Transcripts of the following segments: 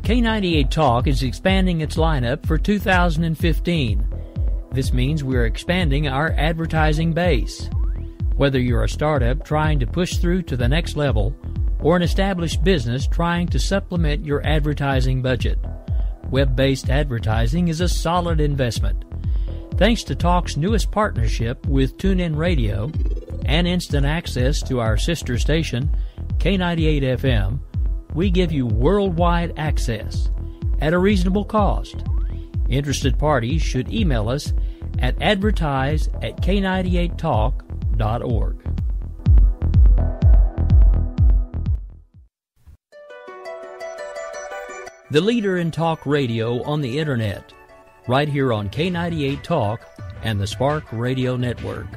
K98 Talk is expanding its lineup for 2015. This means we're expanding our advertising base. Whether you're a startup trying to push through to the next level or an established business trying to supplement your advertising budget, web-based advertising is a solid investment. Thanks to Talk's newest partnership with TuneIn Radio and instant access to our sister station, K98 FM, we give you worldwide access at a reasonable cost. Interested parties should email us at advertise@k98talk.org. The leader in talk radio on the Internet, right here on K98 Talk and the Spark Radio Network.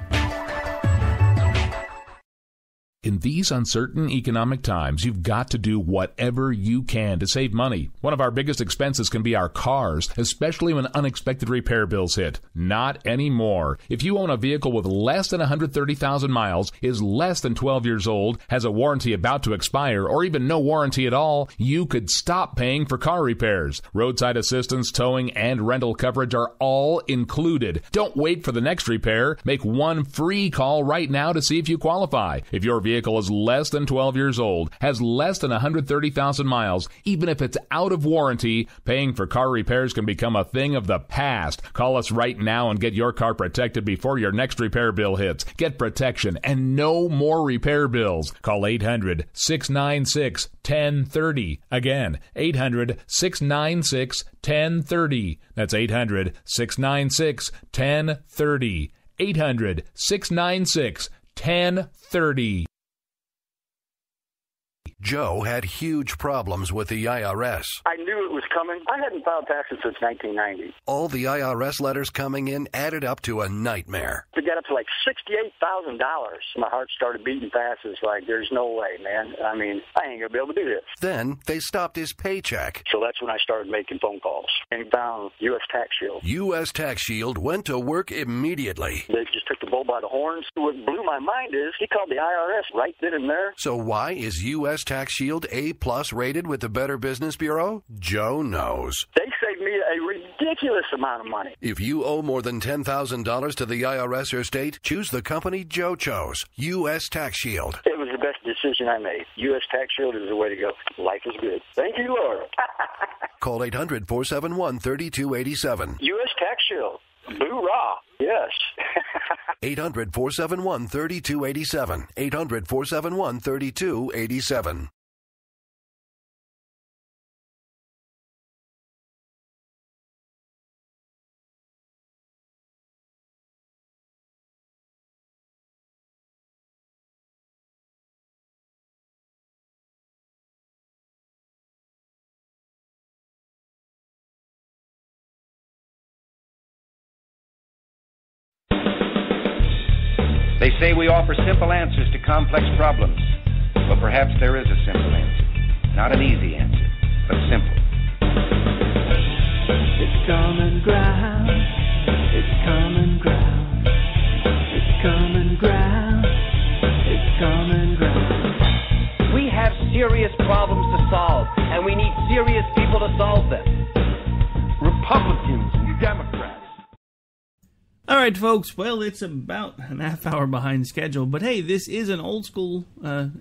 In these uncertain economic times, you've got to do whatever you can to save money. One of our biggest expenses can be our cars, especially when unexpected repair bills hit. Not anymore. If you own a vehicle with less than 130,000 miles, is less than 12 years old, has a warranty about to expire, or even no warranty at all, you could stop paying for car repairs. Roadside assistance, towing, and rental coverage are all included. Don't wait for the next repair. Make one free call right now to see if you qualify. If your vehicle is less than 12 years old, has less than 130,000 miles, even if it's out of warranty, paying for car repairs can become a thing of the past. Call us right now and get your car protected before your next repair bill hits. Get protection and no more repair bills. Call 800-696-1030. Again, 800-696-1030. That's 800-696-1030. 800-696-1030. Joe had huge problems with the IRS. I knew it was coming. I hadn't filed taxes since 1990. All the IRS letters coming in added up to a nightmare. To get up to like $68,000, my heart started beating fast. It's like, there's no way, man. I mean, I ain't going to be able to do this. Then they stopped his paycheck. So that's when I started making phone calls and found U.S. Tax Shield. U.S. Tax Shield went to work immediately. They just took the bull by the horns. What blew my mind is he called the IRS right then and there. So why is U.S. Tax Shield A+ rated with the Better Business Bureau? Joe knows. They saved me a ridiculous amount of money. If you owe more than $10,000 to the IRS or state, choose the company Joe chose, U.S. Tax Shield. It was the best decision I made. U.S. Tax Shield is the way to go. Life is good. Thank you, Lord. Call 800-471-3287. U.S. Tax Shield. Boo-rah. Yes. 800-471-3287. 800-471-3287. They say we offer simple answers to complex problems. But perhaps there is a simple answer. Not an easy answer, but simple. It's common ground. It's common ground. It's common ground. It's common ground. We have serious problems to solve, and we need serious people to solve them. Republicans and Democrats. All right, folks. Well, it's about an half hour behind schedule, but hey, this is an old school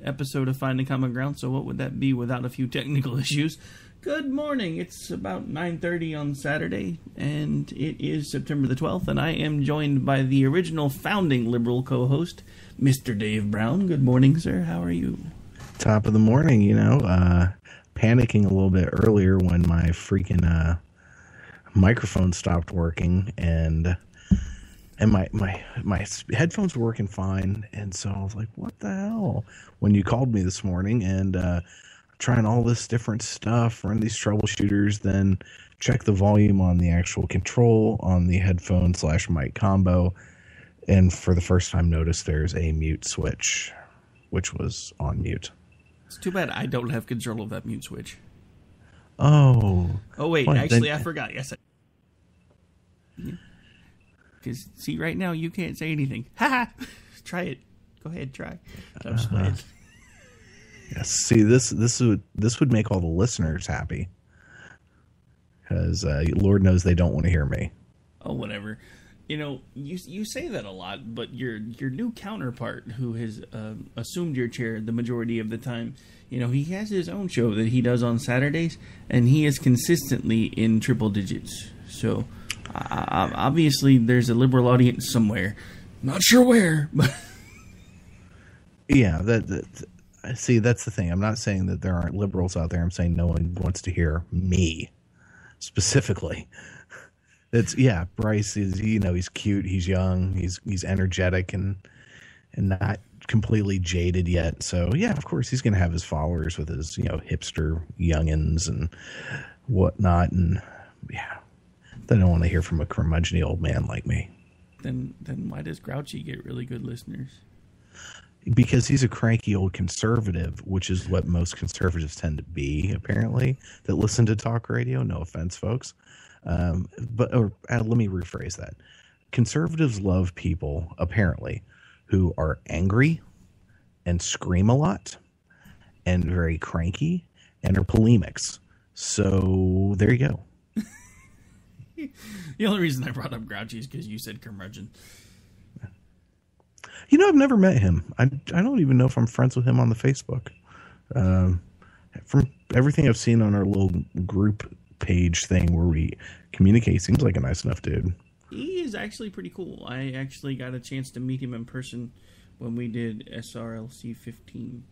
episode of Finding Common Ground, so what would that be without a few technical issues? Good morning. It's about 9:30 on Saturday, and it is September the 12th, and I am joined by the original founding liberal co-host, Mr. Dave Brown. Good morning, sir. How are you? Top of the morning, panicking a little bit earlier when my freaking microphone stopped working, and my headphones were working fine, and so I was like, what the hell? When you called me this morning, and trying all this different stuff, run these troubleshooters, then check the volume on the actual control on the headphone/mic combo, and for the first time noticed there's a mute switch, which was on mute. It's too bad I don't have control of that mute switch. Oh. Oh, wait, actually, I forgot. Yes, because, see, right now, you can't say anything. Ha-ha! Try it. Go ahead, try. I'm just playing. Yes, see, this would make all the listeners happy. because Lord knows they don't want to hear me. Oh, whatever. You know, you say that a lot, but your new counterpart, who has assumed your chair the majority of the time, you know, he has his own show that he does on Saturdays, and he is consistently in triple digits. So, obviously, there's a liberal audience somewhere. Not sure where, but... Yeah, see, that's the thing. I'm not saying that there aren't liberals out there. I'm saying no one wants to hear me, specifically. Bryce is, you know, he's cute, he's young, he's energetic and not completely jaded yet. So yeah, of course he's going to have his followers with his, you know, hipster youngins and whatnot. And yeah, they don't want to hear from a curmudgeon old man like me. Then why does Grouchy get really good listeners? Because he's a cranky old conservative, which is what most conservatives tend to be, apparently, that listen to talk radio. No offense, folks. Let me rephrase that. Conservatives love people, apparently, who are angry and scream a lot and very cranky and are polemics. So there you go. The only reason I brought up Grouchy is because you said curmudgeon. You know, I've never met him. I don't even know if I'm friends with him on the Facebook. From everything I've seen on our little group page thing where we communicate, seems like a nice enough dude. He is actually pretty cool. I actually got a chance to meet him in person when we did SRLC 15.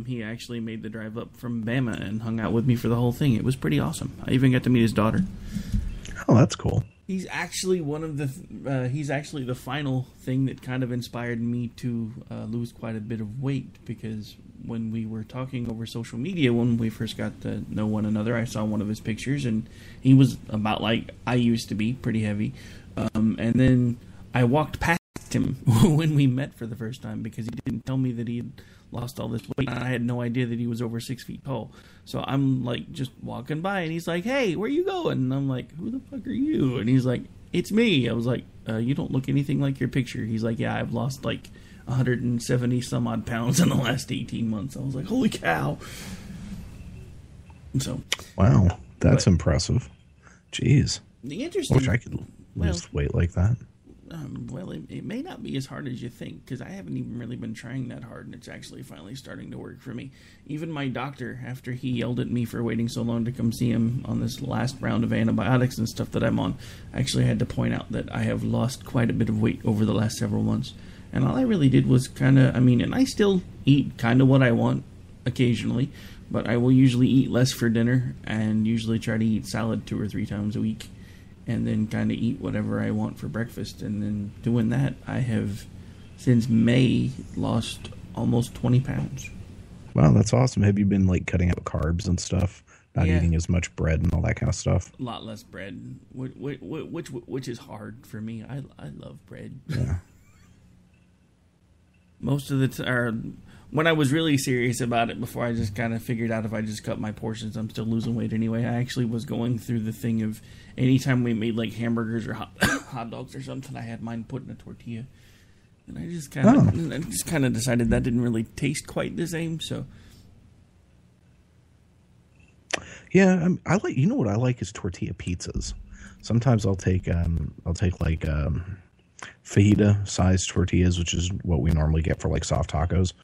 He actually made the drive up from Bama and hung out with me for the whole thing. It was pretty awesome. I even got to meet his daughter. Oh, that's cool. He's actually he's actually the final thing that kind of inspired me to lose quite a bit of weight, because when we were talking over social media when we first got to know one another, I saw one of his pictures and he was about like I used to be, pretty heavy. And then I walked past him when we met for the first time because he didn't tell me that he had lost all this weight. I had no idea that he was over 6 feet tall. So I'm like just walking by and he's like, "Hey, where you going?" And I'm like, "Who the fuck are you?" And he's like, "It's me." I was like, "You don't look anything like your picture." He's like, "Yeah, I've lost like 170 some odd pounds in the last 18 months. I was like, "Holy cow." So, wow, that's impressive. Jeez. The interesting, I wish I could lose weight like that. It may not be as hard as you think, because I haven't even really been trying that hard, and it's actually finally starting to work for me. Even my doctor, after he yelled at me for waiting so long to come see him on this last round of antibiotics and stuff that I'm on, actually had to point out that I have lost quite a bit of weight over the last several months. And all I really did was and I still eat kind of what I want occasionally, but I will usually eat less for dinner and usually try to eat salad 2 or 3 times a week. And then kind of eat whatever I want for breakfast. And then doing that, I have, since May, lost almost 20 pounds. Wow, that's awesome. Have you been, like, cutting out carbs and stuff? Not eating as much bread and all that kind of stuff? A lot less bread, which is hard for me. I love bread. Yeah. Most of the time, when I was really serious about it, before I just kind of figured out if I just cut my portions, I'm still losing weight anyway. I actually was going through the thing of anytime we made like hamburgers or hot dogs or something, I had mine put in a tortilla, and I just kind of decided that didn't really taste quite the same. So, yeah, I like. You know what I like is tortilla pizzas. Sometimes I'll take like fajita sized tortillas, which is what we normally get for like soft tacos,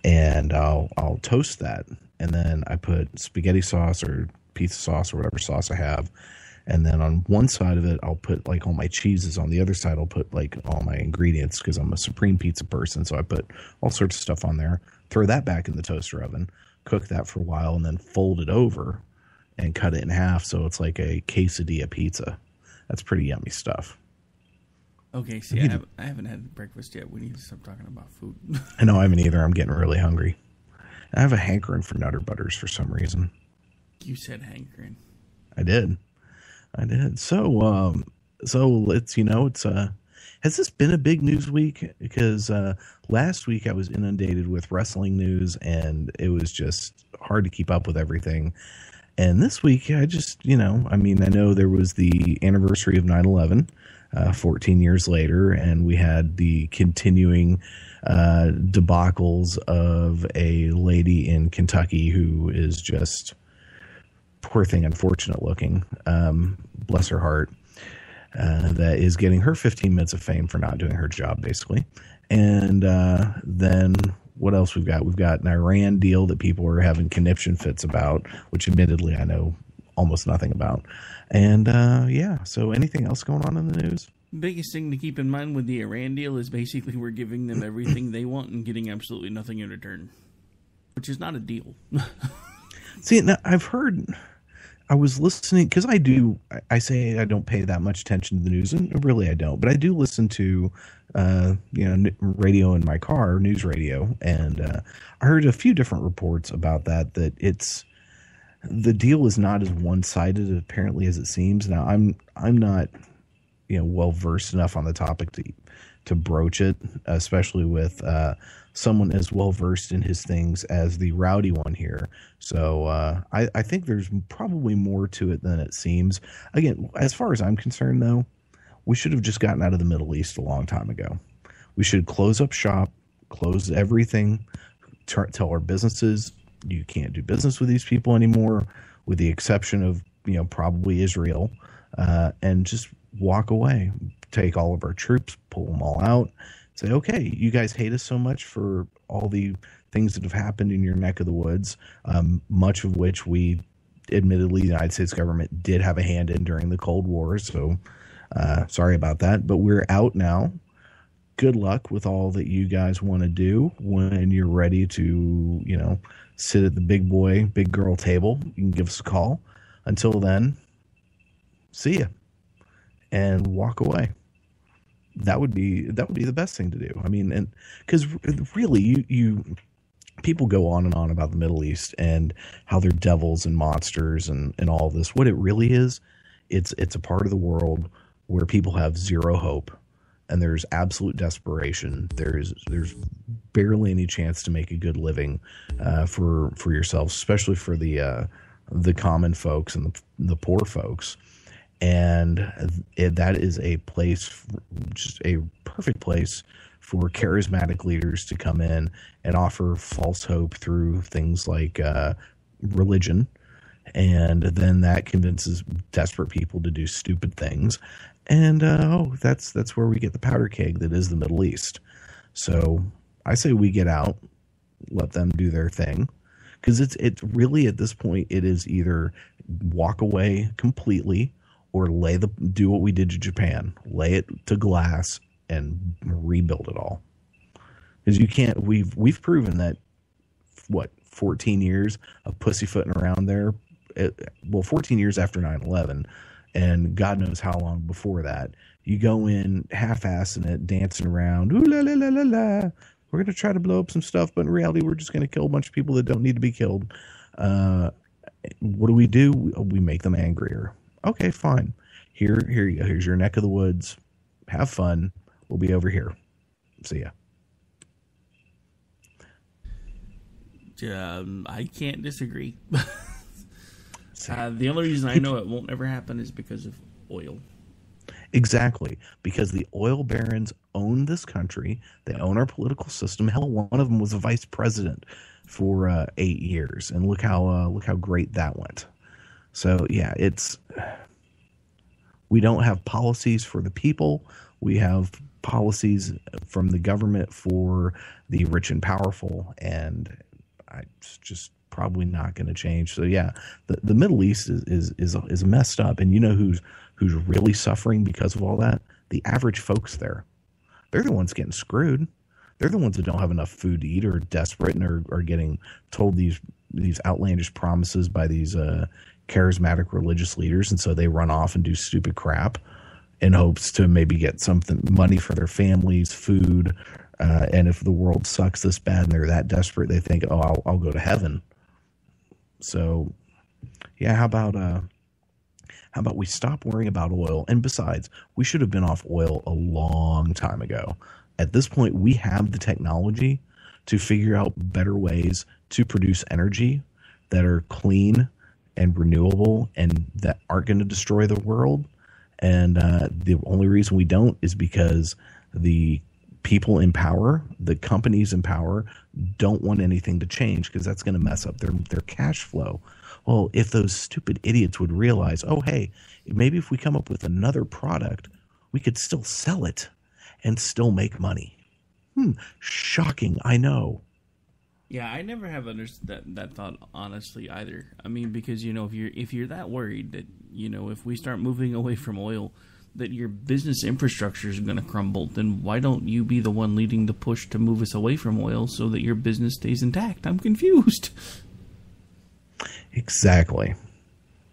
and I'll toast that, and then I put spaghetti sauce or pizza sauce or whatever sauce I have, and then on one side of it I'll put like all my cheeses, on the other side I'll put like all my ingredients, because I'm a supreme pizza person, so I put all sorts of stuff on there, throw that back in the toaster oven, cook that for a while, and then fold it over and cut it in half so it's like a quesadilla pizza. That's pretty yummy stuff. Okay, see, I haven't had breakfast yet. We need to stop talking about food. I know, I haven't either. I'm getting really hungry. I have a hankering for Nutter Butters for some reason. You said hankering. I did. So let's, has this been a big news week? Because last week I was inundated with wrestling news, and it was just hard to keep up with everything. And this week I just, I know there was the anniversary of 9/11. 14 years later, and we had the continuing debacles of a lady in Kentucky who is just poor thing, unfortunate looking, bless her heart, that is getting her 15 minutes of fame for not doing her job, basically. And then what else we've got? We've got an Iran deal that people are having conniption fits about, which admittedly I know almost nothing about. And so anything else going on in the news? Biggest thing to keep in mind with the Iran deal is basically we're giving them everything they want and getting absolutely nothing in return, which is not a deal. See, now I've heard, I was listening, because I say I don't pay that much attention to the news, and really I don't, but I do listen to, radio in my car, news radio, and I heard a few different reports about that the deal is not as one-sided apparently as it seems. Now, I'm not, well versed enough on the topic to broach it, especially with someone as well versed in his things as the rowdy one here. So I think there's probably more to it than it seems. Again, as far as I'm concerned, though, we should have just gotten out of the Middle East a long time ago. We should close up shop, close everything, tell our businesses you can't do business with these people anymore, with the exception of probably Israel, and just walk away, take all of our troops, pull them all out, say, okay, you guys hate us so much for all the things that have happened in your neck of the woods, much of which we, admittedly, the United States government did have a hand in during the Cold War, so sorry about that, but we're out now. Good luck with all that you guys want to do. When you're ready to, sit at the big girl table, you can give us a call. Until then, see ya. And walk away. That would be the best thing to do. I mean, and because really, you people go on and on about the Middle East and how they're devils and monsters and all of this. What it really is, it's a part of the world where people have zero hope, and there's absolute desperation. There's barely any chance to make a good living for yourselves, especially for the common folks and the poor folks. And that is a place, just a perfect place for charismatic leaders to come in and offer false hope through things like religion. And then that convinces desperate people to do stupid things. And that's where we get the powder keg that is the Middle East. So I say we get out, let them do their thing. Because it's really, at this point, it is either walk away completely or do what we did to Japan, lay it to glass and rebuild it all. Because you can't. We've proven that 14 years of pussyfooting around there. 14 years after 9/11, and God knows how long before that. You go in half-assing it, dancing around. Ooh la la la la la. We're going to try to blow up some stuff, but in reality, we're just going to kill a bunch of people that don't need to be killed. What do? We make them angrier. Okay, fine. Here you go. Here's your neck of the woods. Have fun. We'll be over here. See ya. I can't disagree. The only reason I know it won't ever happen is because of oil. Exactly. Because the oil barons own this country. They own our political system. Hell, one of them was a vice president for 8 years. And look how great that went. So, yeah, we don't have policies for the people. We have policies from the government for the rich and powerful. And it's just probably not going to change. So yeah, the Middle East is messed up, and you know who's really suffering because of all that? The average folks there. They're the ones getting screwed. They're the ones that don't have enough food to eat, or are desperate, and are getting told these outlandish promises by these charismatic religious leaders, and so they run off and do stupid crap in hopes to maybe get money for their families, food, and if the world sucks this bad and they're that desperate, they think, oh, I'll go to heaven. So, yeah, how about we stop worrying about oil? And besides, we should have been off oil a long time ago. At this point, we have the technology to figure out better ways to produce energy that are clean and renewable and that aren't going to destroy the world. And the only reason we don't is because the people in power, the companies in power, don't want anything to change because that's going to mess up their cash flow. Well, if those stupid idiots would realize, oh, hey, maybe if we come up with another product, we could still sell it and still make money. Shocking, I know. Yeah, I never have understood that thought honestly either. I mean, because if you're that worried that if we start moving away from oil, that your business infrastructure is going to crumble, then why don't you be the one leading the push to move us away from oil so that your business stays intact? I'm confused. Exactly.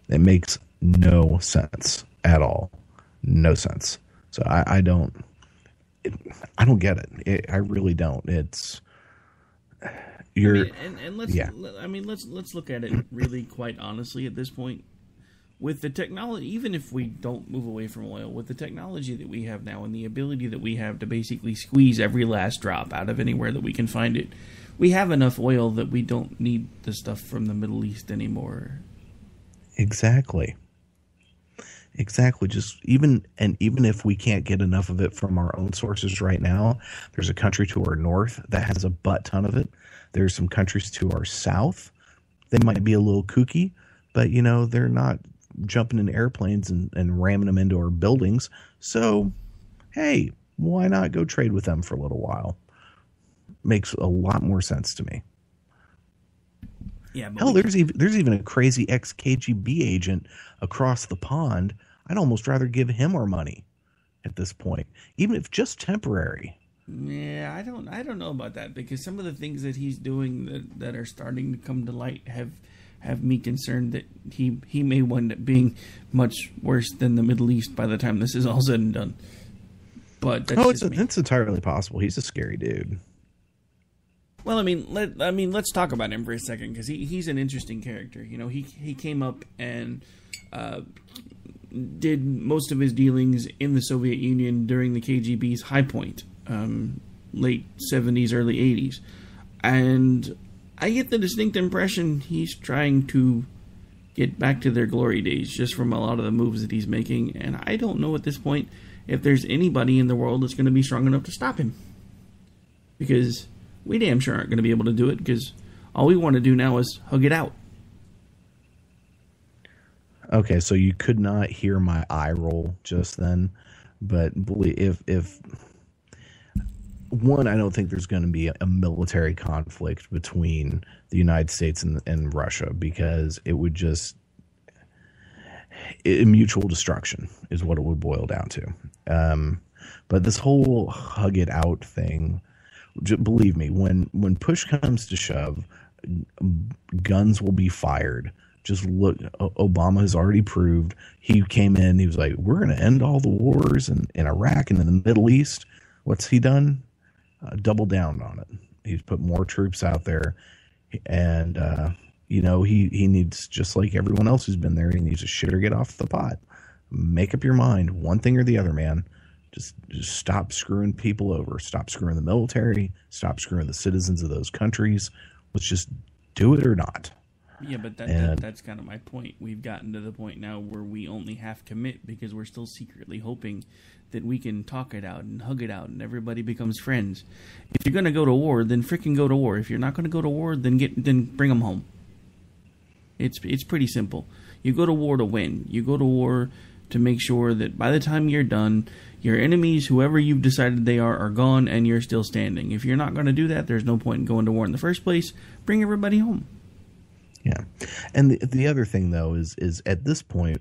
It makes no sense at all. No sense. So I don't get it. I really don't. It's let's look at it really quite honestly at this point. With the technology, even if we don't move away from oil, with the technology that we have now and the ability that we have to basically squeeze every last drop out of anywhere that we can find it, we have enough oil that we don't need the stuff from the Middle East anymore. Exactly. Just even if we can't get enough of it from our own sources right now, there's a country to our north that has a butt ton of it. There's some countries to our south. They might be a little kooky, but they're not jumping in airplanes and ramming them into our buildings. So, hey, why not go trade with them for a little while? Makes a lot more sense to me. Yeah, hell, there's even a crazy ex-KGB agent across the pond. I'd almost rather give him our money at this point, even if just temporary. Yeah, I don't know about that, because some of the things that he's doing that are starting to come to light have me concerned that he may wind up being much worse than the Middle East by the time this is all said and done. But that's it's entirely possible. He's a scary dude. Well, let's talk about him for a second, because he's an interesting character. He came up and did most of his dealings in the Soviet Union during the KGB's high point, late 70s, early 80s, and I get the distinct impression he's trying to get back to their glory days just from a lot of the moves that he's making, and I don't know at this point if there's anybody in the world that's going to be strong enough to stop him, because we damn sure aren't going to be able to do it, because all we want to do now is hug it out. Okay, so you could not hear my eye roll just then, but if one, I don't think there's going to be a military conflict between the United States and Russia, because it would just mutual destruction is what it would boil down to. But this whole hug it out thing, believe me, when push comes to shove, guns will be fired. Just look, Obama has already proved. He came in, he was like, we're going to end all the wars in Iraq and in the Middle East. What's he done? Double down on it. He's put more troops out there, and he needs, just like everyone else who's been there, he needs to shit or get off the pot. Make up your mind, one thing or the other, man. Just stop screwing people over. Stop screwing the military. Stop screwing the citizens of those countries. Let's just do it or not. Yeah, but that's kind of my point. We've gotten to the point now where we only half commit because we're still secretly hoping that we can talk it out and hug it out and everybody becomes friends. If you're going to go to war, then frickin' go to war. If you're not going to go to war, then bring them home. It's pretty simple. You go to war to win. You go to war to make sure that by the time you're done, your enemies, whoever you've decided they are gone and you're still standing. If you're not going to do that, there's no point in going to war in the first place. Bring everybody home. Yeah. And the other thing, though, is at this point,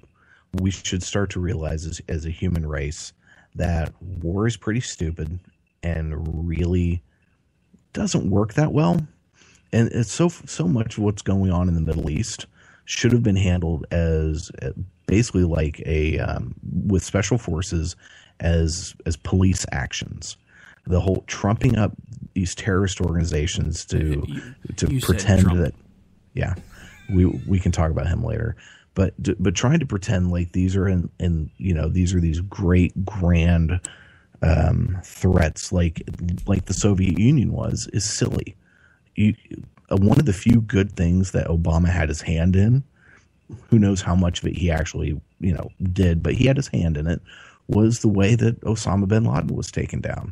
we should start to realize as a human race that war is pretty stupid and really doesn't work that well. And it's so much of what's going on in the Middle East should have been handled as basically like with special forces as police actions. The whole trumping up these terrorist organizations to pretend that, yeah, we can talk about him later, but trying to pretend like these are these are these great grand threats like the Soviet Union is silly. One of the few good things that Obama had his hand in, who knows how much of it he actually did, but he had his hand in it, was the way that Osama bin Laden was taken down.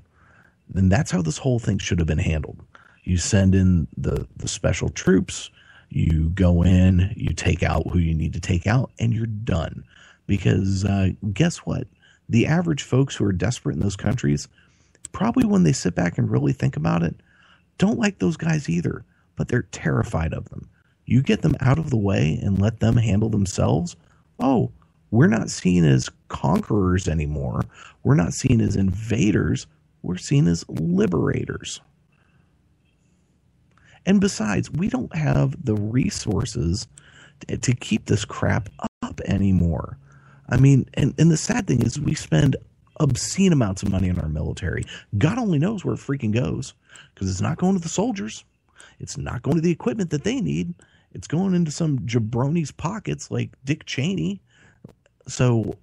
then that's how this whole thing should have been handled. You send in the special troops, you go in, you take out who you need to take out, and you're done. Because guess what? The average folks who are desperate in those countries, probably when they sit back and really think about it, don't like those guys either, but they're terrified of them. You get them out of the way and let them handle themselves. Oh, we're not seen as conquerors anymore. We're not seen as invaders. We're seen as liberators. And besides, we don't have the resources to keep this crap up anymore. I mean, and the sad thing is we spend obscene amounts of money on our military. God only knows where it freaking goes, because it's not going to the soldiers. It's not going to the equipment that they need. It's going into some jabroni's pockets like Dick Cheney. So,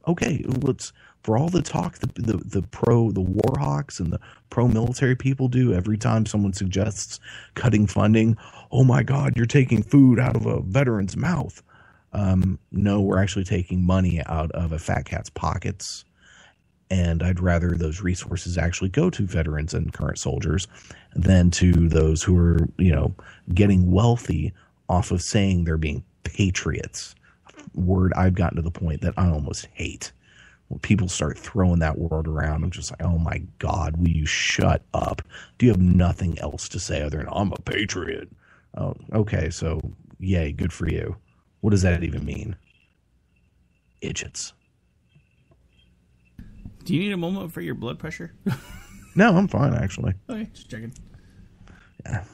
okay, let's, for all the talk the war hawks and the pro-military people do every time someone suggests cutting funding, oh my God, you're taking food out of a veteran's mouth. No, we're actually taking money out of a fat cat's pockets. And I'd rather those resources actually go to veterans and current soldiers than to those who are, getting wealthy off of saying they're being patriots. Word I've gotten to the point that I almost hate. When people start throwing that word around, I'm just like, oh my God, will you shut up? Do you have nothing else to say other than I'm a patriot? Oh, okay, so yay, good for you. What does that even mean? Idiots. Do you need a moment for your blood pressure? No, I'm fine, actually. Okay, just checking. Yeah.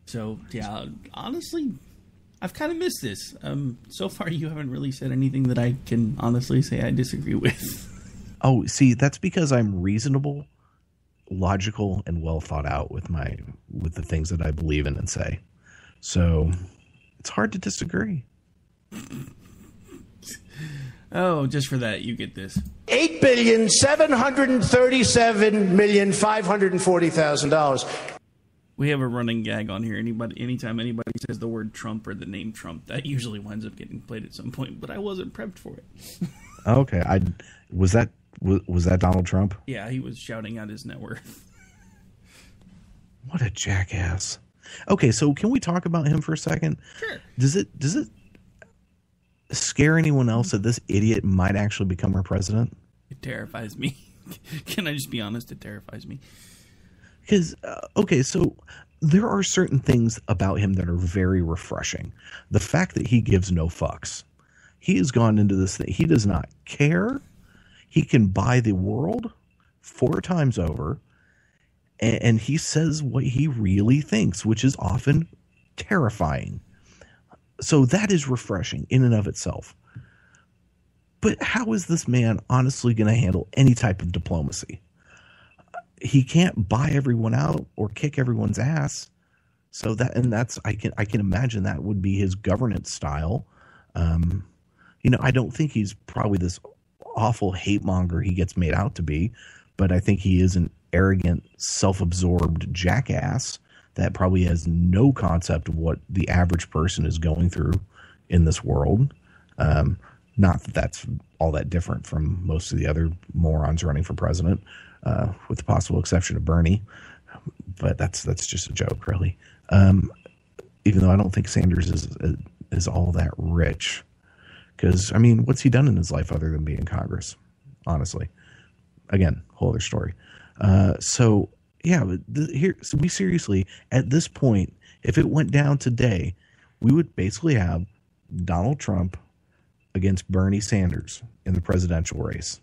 So, yeah, honestly, I've kind of missed this. So far, you haven't really said anything that I can honestly say I disagree with. Oh, see, that's because I'm reasonable, logical, and well thought out with the things that I believe in and say. So it's hard to disagree. Oh, just for that, you get this. $8,737,540,000. We have a running gag on here. Anytime anybody says the word Trump or the name Trump, that usually winds up getting played at some point. But I wasn't prepped for it. Okay, was that Donald Trump? Yeah, he was shouting out his net worth. What a jackass! Okay, so can we talk about him for a second? Sure. Does it scare anyone else that this idiot might actually become our president? It terrifies me. Can I just be honest? It terrifies me. Because, okay, so there are certain things about him that are very refreshing. The fact that he gives no fucks. He has gone into this thing. He does not care. He can buy the world 4 times over. And he says what he really thinks, which is often terrifying. So that is refreshing in and of itself. But how is this man honestly going to handle any type of diplomacy? He can't buy everyone out or kick everyone's ass. So I can imagine that would be his governance style. I don't think he's probably this awful hate monger he gets made out to be, but I think he is an arrogant, self-absorbed jackass that probably has no concept of what the average person is going through in this world. Not that that's all that different from most of the other morons running for president, with the possible exception of Bernie. But that's just a joke, really. Even though I don't think Sanders is all that rich. Because, I mean, what's he done in his life other than be in Congress? Honestly. Again, whole other story. So we seriously, at this point, if it went down today, we would basically have Donald Trump against Bernie Sanders in the presidential race.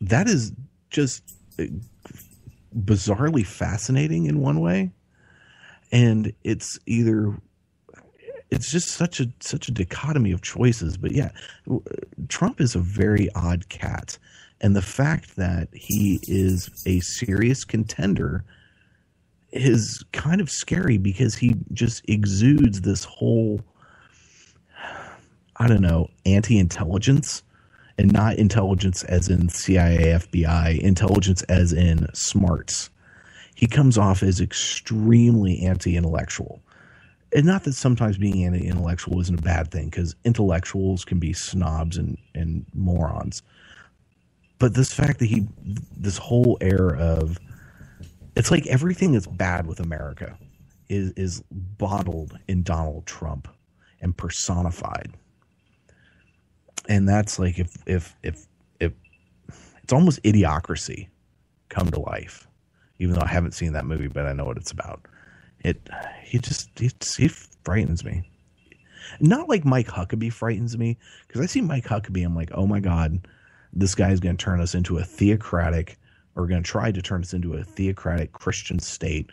That is just bizarrely fascinating in one way. And it's just such a dichotomy of choices. But yeah, Trump is a very odd cat. And the fact that he is a serious contender is kind of scary because he just exudes this whole, I don't know, anti-intelligence, and not intelligence as in CIA, FBI, intelligence as in smarts. He comes off as extremely anti-intellectual. And not that sometimes being anti-intellectual isn't a bad thing, because intellectuals can be snobs and morons. But this fact that this whole air of, it's like everything that's bad with America is bottled in Donald Trump and personified. And that's like if it's almost Idiocracy come to life, even though I haven't seen that movie, but I know what it's about. He frightens me. Not like Mike Huckabee frightens me, because I see Mike Huckabee, I'm like, oh my God, this guy's going to turn us into a theocratic, or going to try to turn us into a theocratic Christian state,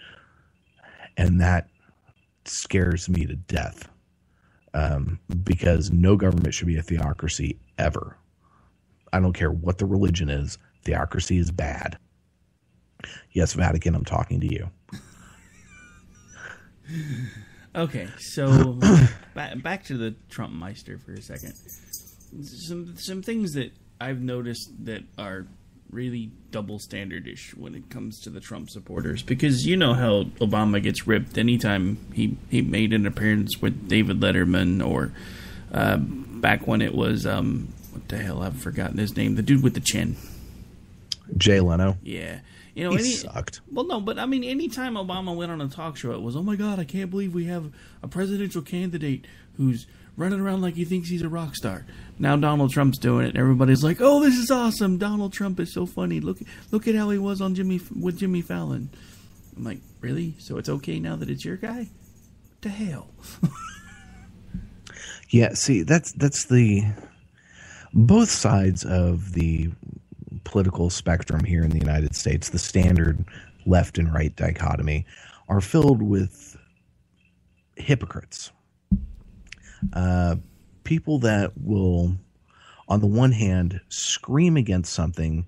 and that scares me to death, because no government should be a theocracy ever. I don't care what the religion is. Theocracy is bad. Yes, Vatican, I'm talking to you. Okay, so back to the Trump Meister for a second. Some things that I've noticed that are really double standardish when it comes to the Trump supporters, because you know how Obama gets ripped anytime he made an appearance with David Letterman, or back when it was what the hell, I've forgotten his name, the dude with the chin, Jay Leno. Yeah. You know, he sucked. Well, no, but I mean, anytime Obama went on a talk show, it was, oh my God, I can't believe we have a presidential candidate who's running around like he thinks he's a rock star. Now Donald Trump's doing it, and everybody's like, oh, this is awesome. Donald Trump is so funny. Look at how he was on with Jimmy Fallon. I'm like, really? So it's okay now that it's your guy? What the hell? Yeah, see, that's the both sides of the political spectrum here in the United States, the standard left and right dichotomy, are filled with hypocrites. People that will, on the one hand, scream against something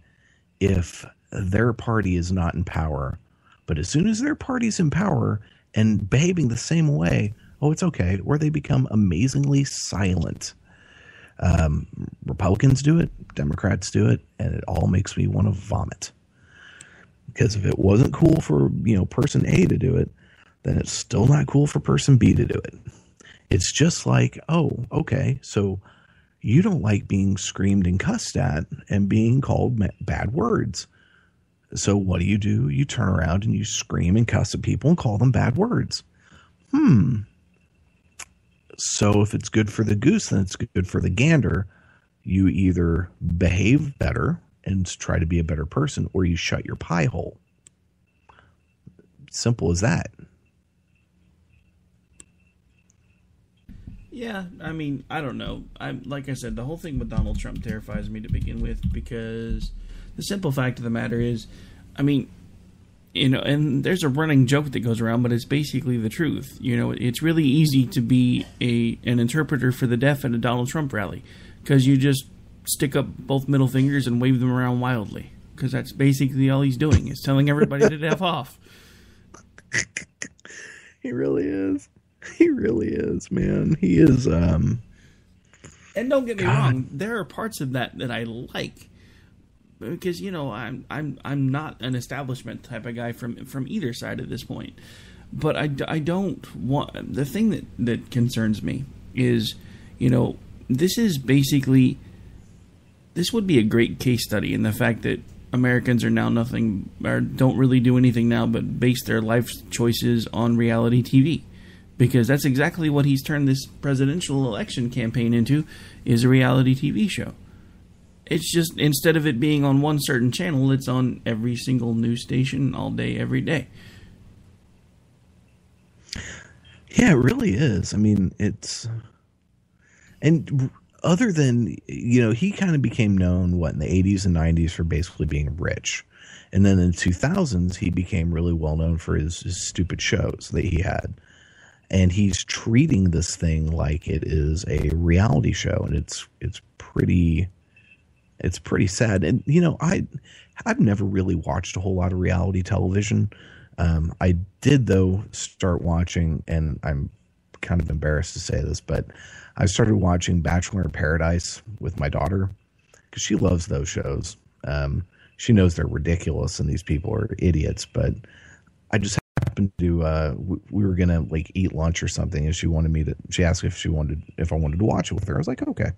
if their party is not in power, but as soon as their party's in power and behaving the same way, oh, it's okay, or they become amazingly silent. Republicans do it, Democrats do it, and it all makes me want to vomit. Because if it wasn't cool for, person A to do it, then it's still not cool for person B to do it. It's just like, oh, okay, so you don't like being screamed and cussed at and being called bad words. So what do? You turn around and you scream and cuss at people and call them bad words. So if it's good for the goose, then it's good for the gander. You either behave better and try to be a better person, or you shut your pie hole. Simple as that. Yeah, I mean, I don't know. Like I said, the whole thing with Donald Trump terrifies me to begin with, because the simple fact of the matter is, I mean, and there's a running joke that goes around, but it's basically the truth. It's really easy to be an interpreter for the deaf at a Donald Trump rally, because you just stick up both middle fingers and wave them around wildly, because that's basically all he's doing, is telling everybody to F off. He really is. He really is, man. He is. And don't get me wrong, there are parts of that I like, because I'm not an establishment type of guy from either side at this point. But I don't want, the thing that concerns me is, this is basically, this would be a great case study in the fact that Americans are now nothing, or don't really do anything now but base their life choices on reality TV. Because that's exactly what he's turned this presidential election campaign into, is a reality TV show. It's just, instead of it being on one certain channel, it's on every single news station all day, every day. Yeah, it really is. I mean, it's... And other than, he kind of became known, in the 80s and 90s for basically being rich. And then in the 2000s, he became really well known for his stupid shows that he had. And he's treating this thing like it is a reality show, and it's pretty sad. And I've never really watched a whole lot of reality television. I did though start watching, and I'm kind of embarrassed to say this, but I started watching Bachelor in Paradise with my daughter because she loves those shows. She knows they're ridiculous and these people are idiots, but I just happened to we were gonna eat lunch or something, and she asked if I wanted to watch it with her. I was like, okay.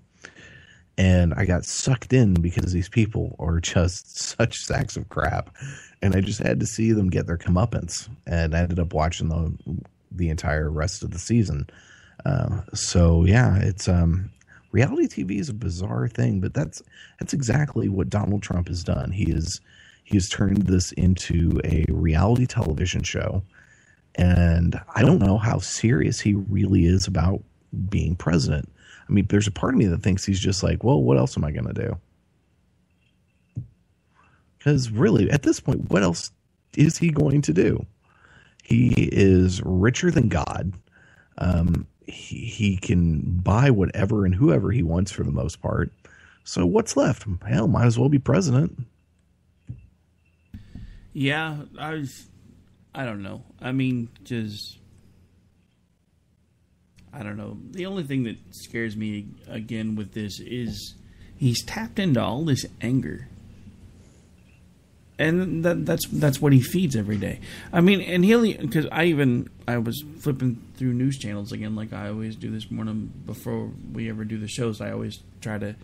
And I got sucked in because these people are just such sacks of crap. And I just had to see them get their comeuppance. And I ended up watching the entire rest of the season. So yeah, it's reality TV is a bizarre thing, but that's exactly what Donald Trump has done. He has turned this into a reality television show. And I don't know how serious he really is about being president. I mean, there's a part of me that thinks he's just like, well, what else am I going to do? Because really, at this point, what else is he going to do? He is richer than God. He can buy whatever and whoever he wants for the most part. So what's left? Hell, might as well be president. Yeah, I don't know. I mean, I don't know. The only thing that scares me again with this is he's tapped into all this anger. And that's what he feeds every day. I mean, and because I was flipping through news channels again, like I always do this morning before we ever do the shows. I always try to,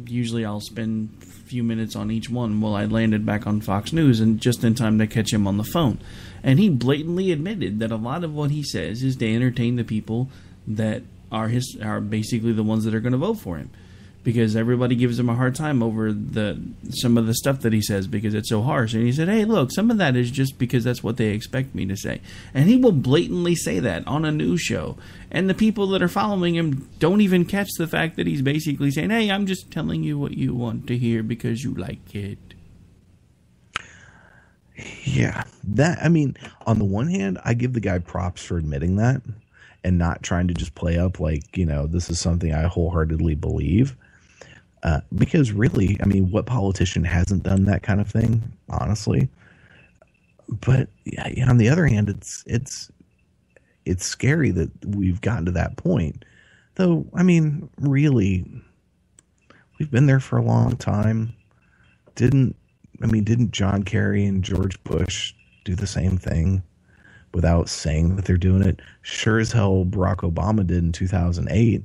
usually I'll spend a few minutes on each one. Well, I landed back on Fox News and just in time to catch him on the phone. And he blatantly admitted that a lot of what he says is to entertain the people that are basically the ones that are going to vote for him. Because everybody gives him a hard time over some of the stuff that he says because it's so harsh. And he said, hey, look, some of that is just because that's what they expect me to say. And he will blatantly say that on a news show. And the people that are following him don't even catch the fact that he's basically saying, hey, I'm just telling you what you want to hear because you like it. Yeah. I mean, on the one hand, I give the guy props for admitting that and not trying to just play up like, this is something I wholeheartedly believe. Because really, I mean, what politician hasn't done that kind of thing, honestly? But yeah, on the other hand, it's scary that we've gotten to that point. Though, I mean, really, we've been there for a long time. Didn't John Kerry and George Bush do the same thing without saying that they're doing it? Sure as hell, Barack Obama did in 2008.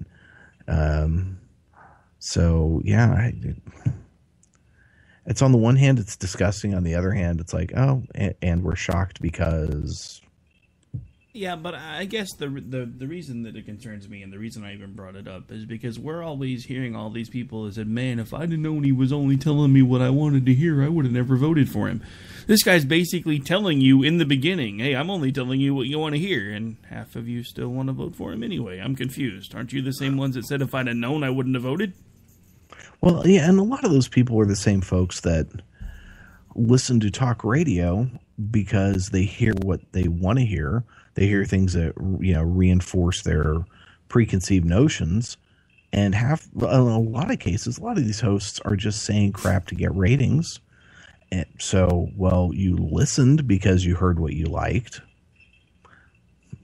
So yeah, it's on the one hand, it's disgusting. On the other hand, it's like, oh, and we're shocked because. Yeah, but I guess the reason that it concerns me and the reason I even brought it up is because we're always hearing all these people that said, man, if I'd have known he was only telling me what I wanted to hear, I would have never voted for him. This guy's basically telling you in the beginning, hey, I'm only telling you what you want to hear, and half of you still want to vote for him anyway. I'm confused. Aren't you the same ones that said if I'd have known, I wouldn't have voted? Well, yeah, and a lot of those people are the same folks that listen to talk radio because they hear what they want to hear. They hear things that, reinforce their preconceived notions. And in a lot of cases, a lot of these hosts are just saying crap to get ratings. And so, well, you listened because you heard what you liked.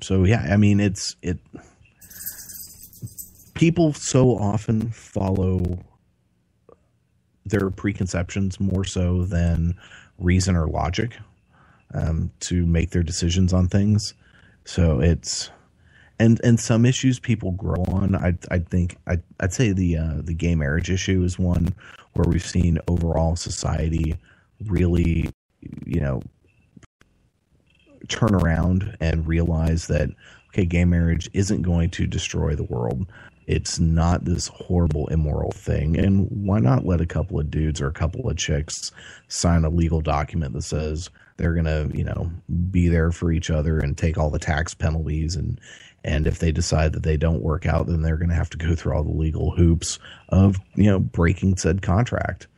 So, yeah, I mean, people so often follow their preconceptions more so than reason or logic to make their decisions on things. So it's and some issues people grow on. I'd say the gay marriage issue is one where we've seen overall society really, turn around and realize that, okay, gay marriage isn't going to destroy the world. It's not this horrible, immoral thing. And why not let a couple of dudes or a couple of chicks sign a legal document that says they're going to, be there for each other and take all the tax penalties. And if they decide that they don't work out, then they're going to have to go through all the legal hoops of, breaking said contract.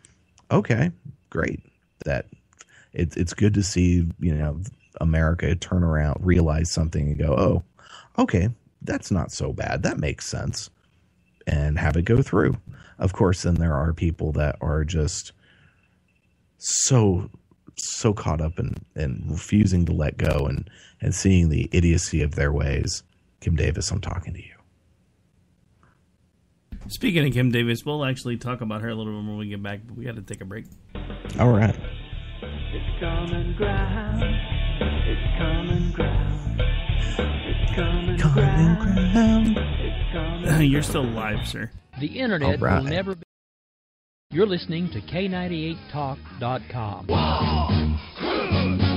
Okay, great. That it's good to see, America turn around, realize something and go, oh, okay, that's not so bad. That makes sense. And have it go through. Of course, then there are people that are just so caught up and refusing to let go and seeing the idiocy of their ways. Kim Davis, I'm talking to you. Speaking of Kim Davis, we'll actually talk about her a little bit when we get back, but we got to take a break. All right. It's common ground. It's common ground. It's common ground. Common ground. It's common ground. You're still live, sir. The internet will never be You're listening to K98Talk.com.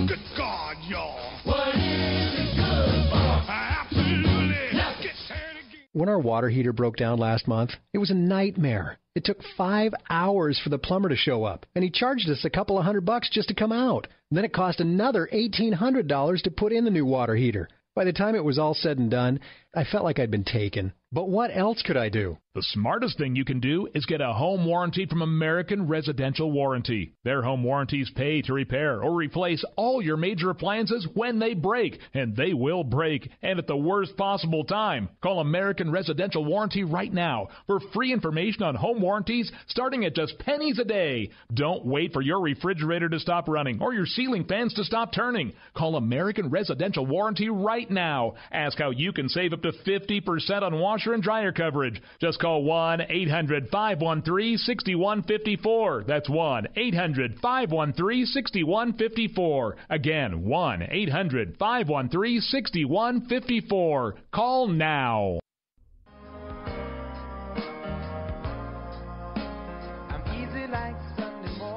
Good God, y'all. What is it good for? Absolutely. Let's get started again. When our water heater broke down last month, it was a nightmare. It took 5 hours for the plumber to show up, and he charged us a couple of $100 just to come out. And then it cost another $1,800 to put in the new water heater. By the time it was all said and done, I felt like I'd been taken. But what else could I do? The smartest thing you can do is get a home warranty from American Residential Warranty. Their home warranties pay to repair or replace all your major appliances when they break, and they will break, and at the worst possible time. Call American Residential Warranty right now for free information on home warranties starting at just pennies a day. Don't wait for your refrigerator to stop running or your ceiling fans to stop turning. Call American Residential Warranty right now. Ask how you can save up to 50% on washer and dryer coverage. Just call 1-800-513-6154. That's 1-800-513-6154. Again, 1-800-513-6154. Call now.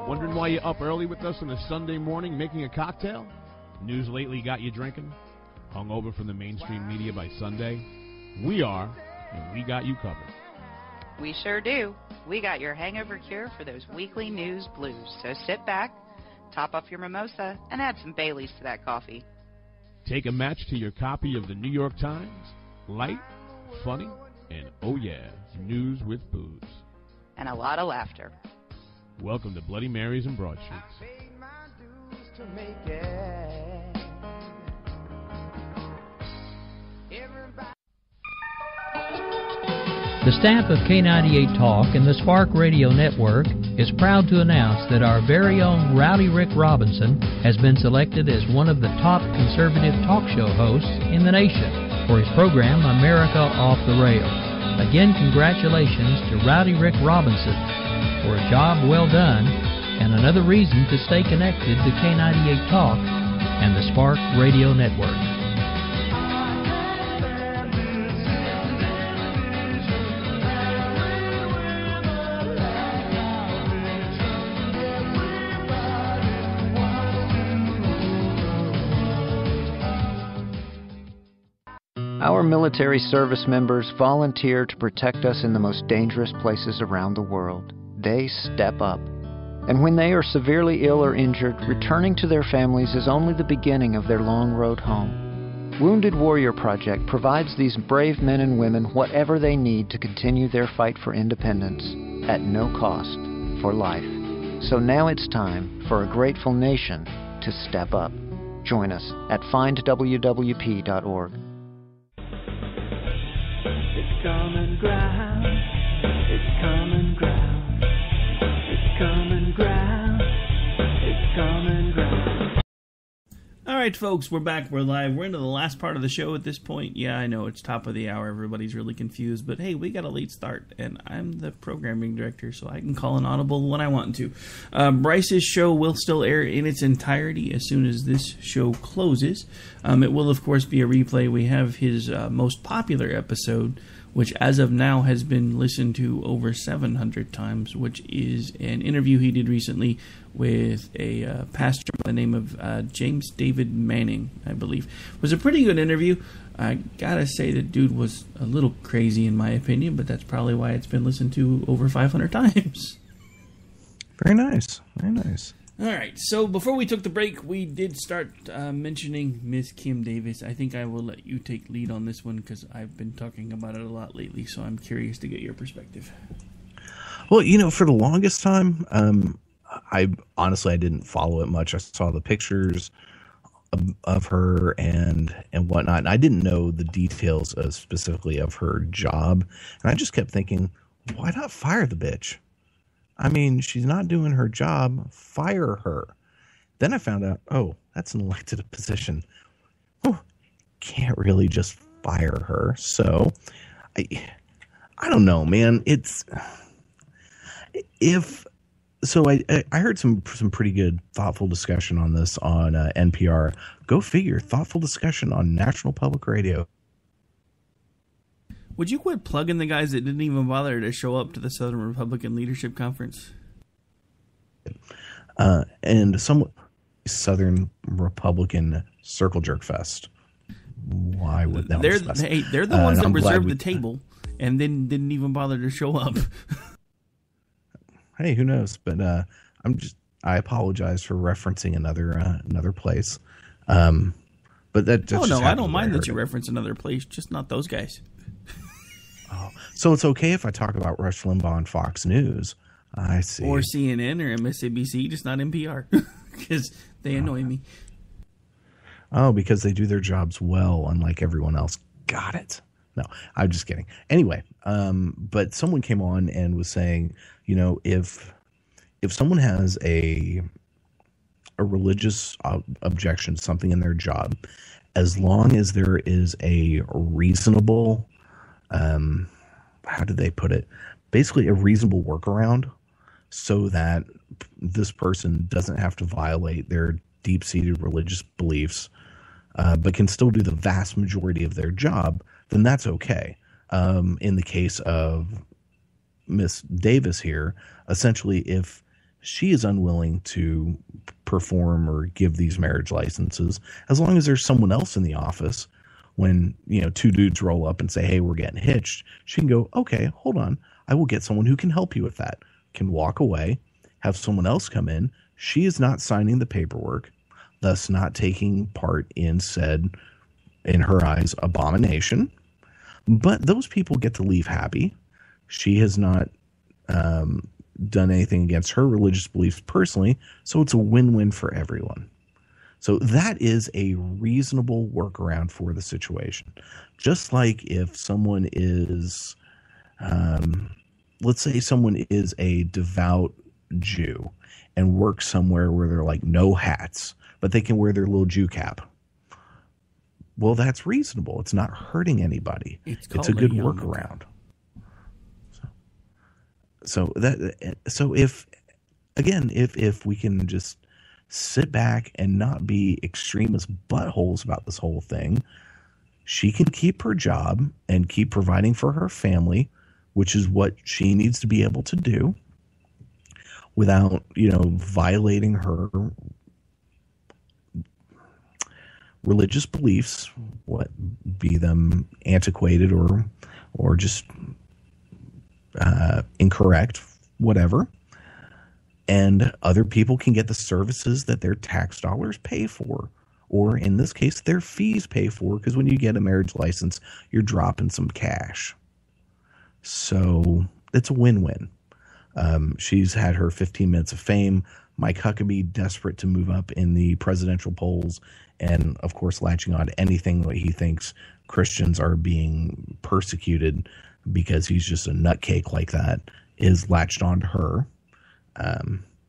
Wondering why you're up early with us on a Sunday morning making a cocktail? News lately got you drinking? Hung over from the mainstream media by Sunday? We are, and we got you covered. We sure do. We got your hangover cure for those weekly news blues. So sit back, top off your mimosa, and add some Baileys to that coffee. Take a match to your copy of the New York Times. Light, funny, and oh yeah, news with booze. And a lot of laughter. Welcome to Bloody Marys and Broadsheets. The staff of K98 Talk and the Spark Radio Network is proud to announce that our very own Rowdy Rick Robinson has been selected as one of the top conservative talk show hosts in the nation for his program America Off the Rails. Again, congratulations to Rowdy Rick Robinson for a job well done and another reason to stay connected to K98 Talk and the Spark Radio Network. Our military service members volunteer to protect us in the most dangerous places around the world. They step up. And when they are severely ill or injured, returning to their families is only the beginning of their long road home. Wounded Warrior Project provides these brave men and women whatever they need to continue their fight for independence at no cost for life. So now it's time for a grateful nation to step up. Join us at findwwp.org. It's common ground. It's common ground. It's common ground. It's common ground. All right, folks, we're back. We're live. We're into the last part of the show at this point. Yeah, I know it's top of the hour. Everybody's really confused, but hey, we got a late start, and I'm the programming director, so I can call an audible when I want to. Bryce's show will still air in its entirety as soon as this show closes. It will, of course, be a replay. We have his most popular episode, which as of now has been listened to over 700 times, which is an interview he did recently with a pastor by the name of James David Manning, I believe. It was a pretty good interview. I gotta say the dude was a little crazy in my opinion, but that's probably why it's been listened to over 500 times. Very nice. Very nice. All right, so before we took the break, we did start mentioning Miss Kim Davis. I think I will let you take lead on this one because I've been talking about it a lot lately, so I'm curious to get your perspective. Well, for the longest time, I didn't follow it much. I saw the pictures of her and whatnot, and I didn't know the details specifically of her job, and I just kept thinking, why not fire the bitch? I mean, she's not doing her job. Fire her. Then I found out, oh, that's an elected position. Oh, can't really just fire her. So, I don't know, man. I heard some pretty good, thoughtful discussion on this on NPR. Go figure, thoughtful discussion on National Public Radio. Would you quit plugging the guys that didn't even bother to show up to the Southern Republican Leadership Conference? And some Southern Republican circle jerk fest. Why would that? They're the ones that reserved the table and then didn't even bother to show up. Hey, who knows? But I apologize for referencing another place. But that's I don't mind that you reference another place, just not those guys. Oh, so it's okay if I talk about Rush Limbaugh on Fox News. I see. Or CNN or MSNBC, just not NPR, because they annoy me. Oh, because they do their jobs well, unlike everyone else. Got it. No, I'm just kidding. Anyway, but someone came on and was saying, if someone has a religious objection to something in their job, as long as there is a reasonable, how did they put it? Basically, a reasonable workaround so that this person doesn't have to violate their deep-seated religious beliefs, but can still do the vast majority of their job, then that's okay. In the case of Miss Davis here, essentially, if she is unwilling to perform or give these marriage licenses, as long as there's someone else in the office, when two dudes roll up and say, hey, we're getting hitched, she can go, okay, hold on, I will get someone who can help you with that. Can walk away, have someone else come in. She is not signing the paperwork, thus not taking part in said, in her eyes, abomination. But those people get to leave happy. She has not done anything against her religious beliefs personally, so it's a win-win for everyone. So that is a reasonable workaround for the situation. Just like if someone is, let's say someone is a devout Jew and works somewhere where they're like no hats, but they can wear their little Jew cap. Well, that's reasonable. It's not hurting anybody. It's a good workaround. So if we can just sit back and not be extremist buttholes about this whole thing, she can keep her job and keep providing for her family, which is what she needs to be able to do without, violating her religious beliefs, what be them antiquated or just incorrect, whatever. And other people can get the services that their tax dollars pay for, or in this case, their fees pay for, because when you get a marriage license, you're dropping some cash. So it's a win-win. She's had her 15 minutes of fame. Mike Huckabee, desperate to move up in the presidential polls, and of course latching on to anything that he thinks Christians are being persecuted because he's just a nutcake like that, is latched on to her.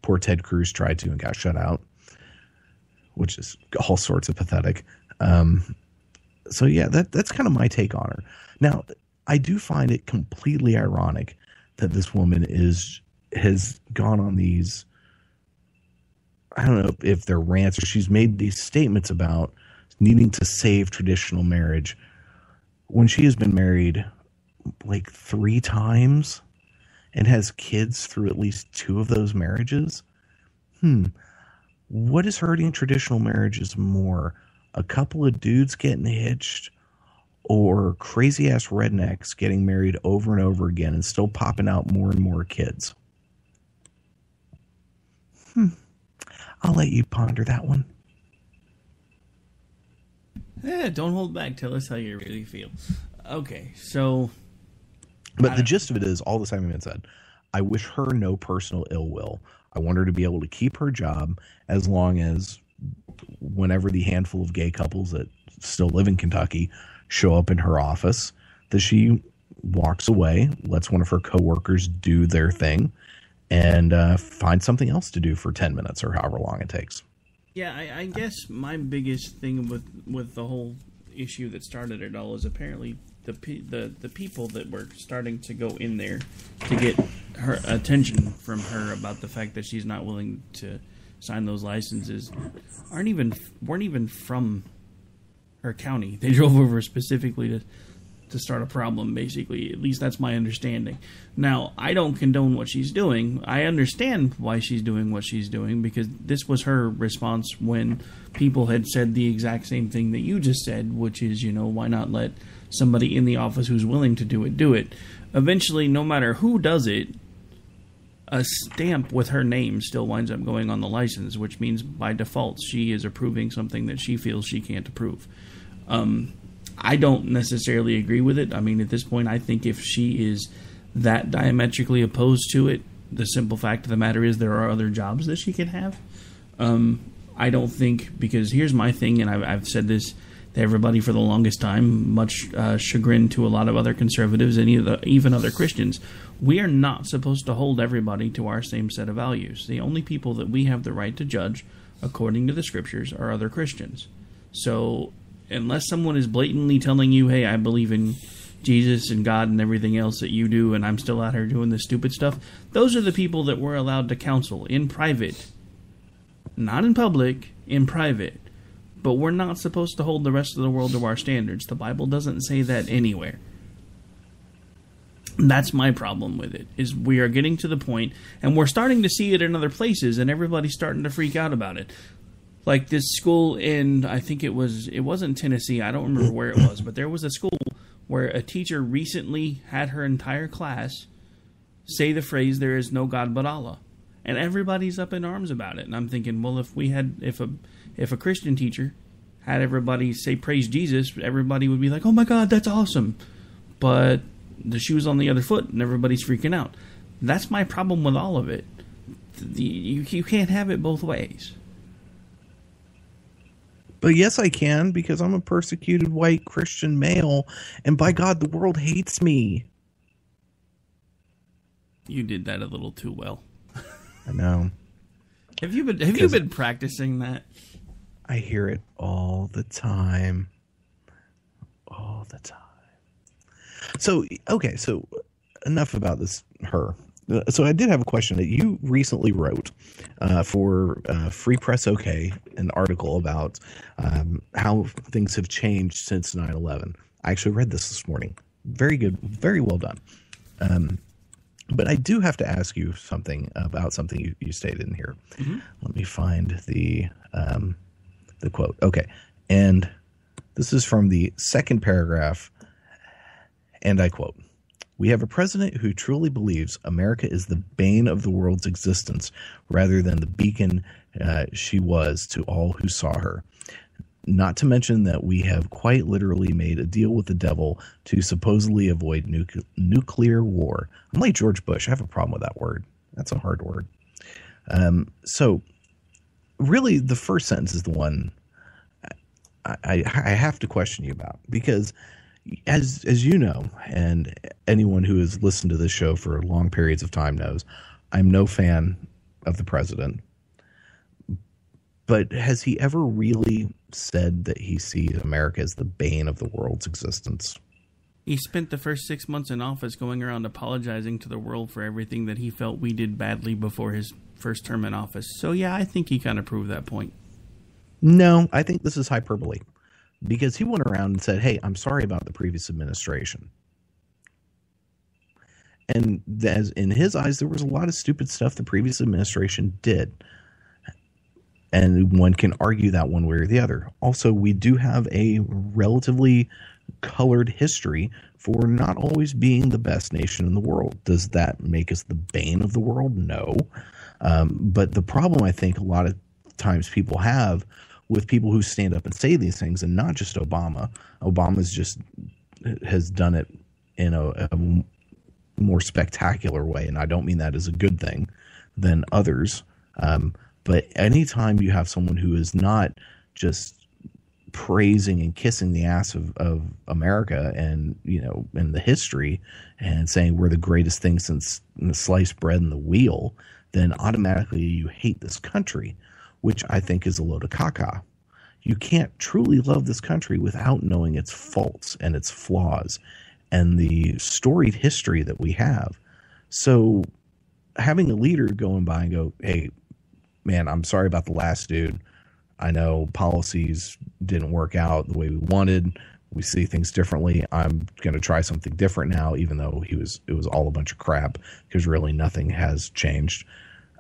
Poor Ted Cruz tried to and got shut out, which is all sorts of pathetic. So yeah, that's kind of my take on her. Now, I do find it completely ironic that this woman has gone on these, I don't know if they're rants, or she's made these statements about needing to save traditional marriage when she has been married like 3 times and has kids through at least 2 of those marriages. What is hurting traditional marriages more? A couple of dudes getting hitched, or crazy ass rednecks getting married over and over again and still popping out more and more kids? I'll let you ponder that one. Don't hold back. Tell us how you really feel. Okay, so... But the gist of it is, all this having been said, I wish her no personal ill will. I want her to be able to keep her job as long as whenever the handful of gay couples that still live in Kentucky show up in her office, that she walks away, lets one of her coworkers do their thing, and find something else to do for 10 minutes or however long it takes. Yeah, I guess my biggest thing with the whole issue that started it all is apparently the people that were starting to go in there to get her attention from her about the fact that she's not willing to sign those licenses weren't even from her county. They drove over specifically to start a problem, basically. At least that's my understanding. Now, I don't condone what she's doing. I understand why she's doing what she's doing, because this was her response when people had said the exact same thing that you just said, which is, why not let somebody in the office who's willing to do it. Eventually, no matter who does it, a stamp with her name still winds up going on the license, which means by default she is approving something that she feels she can't approve. I don't necessarily agree with it. I mean, at this point, I think if she is that diametrically opposed to it, the simple fact of the matter is there are other jobs that she can have. I don't think, because here's my thing, and I've said this to everybody for the longest time, much chagrin to a lot of other conservatives and even other Christians. We are not supposed to hold everybody to our same set of values. The only people that we have the right to judge, according to the scriptures, are other Christians. So unless someone is blatantly telling you, hey, I believe in Jesus and God and everything else that you do, and I'm still out here doing this stupid stuff, those are the people that we're allowed to counsel in private. Not in public, in private. But we're not supposed to hold the rest of the world to our standards. The Bible doesn't say that anywhere. That's my problem with it, is we are getting to the point, and we're starting to see it in other places, and everybody's starting to freak out about it. Like this school in, I think it wasn't Tennessee, I don't remember where it was, but there was a school where a teacher recently had her entire class say the phrase, "There is no God but Allah." And everybody's up in arms about it. And I'm thinking, well, if a Christian teacher had everybody say praise Jesus, everybody would be like, oh my God, that's awesome. But the shoe's on the other foot and everybody's freaking out. That's my problem with all of it. You can't have it both ways. But yes, I can, because I'm a persecuted white Christian male, and by God, the world hates me. You did that a little too well. I know. Have you been practicing that? I hear it all the time. All the time. So, okay, so enough about this, her. So I did have a question that you recently wrote for Free Press OK, an article about how things have changed since 9/11. I actually read this morning. Very good. Very well done. But I do have to ask you something about something you stated in here. Mm-hmm. Let me find the quote. Okay. And this is from the second paragraph. And I quote, "We have a president who truly believes America is the bane of the world's existence rather than the beacon she was to all who saw her. Not to mention that we have quite literally made a deal with the devil to supposedly avoid nuclear war." I'm like George Bush. I have a problem with that word. That's a hard word. So really the first sentence is the one I have to question you about, because as you know, and anyone who has listened to this show for long periods of time knows, I'm no fan of the president. But has he ever really said that he sees America as the bane of the world's existence? He spent the first 6 months in office going around apologizing to the world for everything that he felt we did badly before his first term in office. So, yeah, I think he kind of proved that point. No, I think this is hyperbole. Because he went around and said, hey, I'm sorry about the previous administration. And as in his eyes, there was a lot of stupid stuff the previous administration did. And one can argue that one way or the other. Also, we do have a relatively colored history for not always being the best nation in the world. Does that make us the bane of the world? No. But the problem I think a lot of times people have with people who stand up and say these things, and not just Obama. Has done it in a more spectacular way, and I don't mean that as a good thing, than others. But anytime you have someone who is not just praising and kissing the ass of America and, and the history and saying we're the greatest thing since the sliced bread and the wheel, then automatically you hate this country, which I think is a load of caca. You can't truly love this country without knowing its faults and its flaws and the storied history that we have. So having a leader going by and go, hey, man, I'm sorry about the last dude. I know policies didn't work out the way we wanted, We see things differently. I'm going to try something different now, even though it was all a bunch of crap, because really nothing has changed.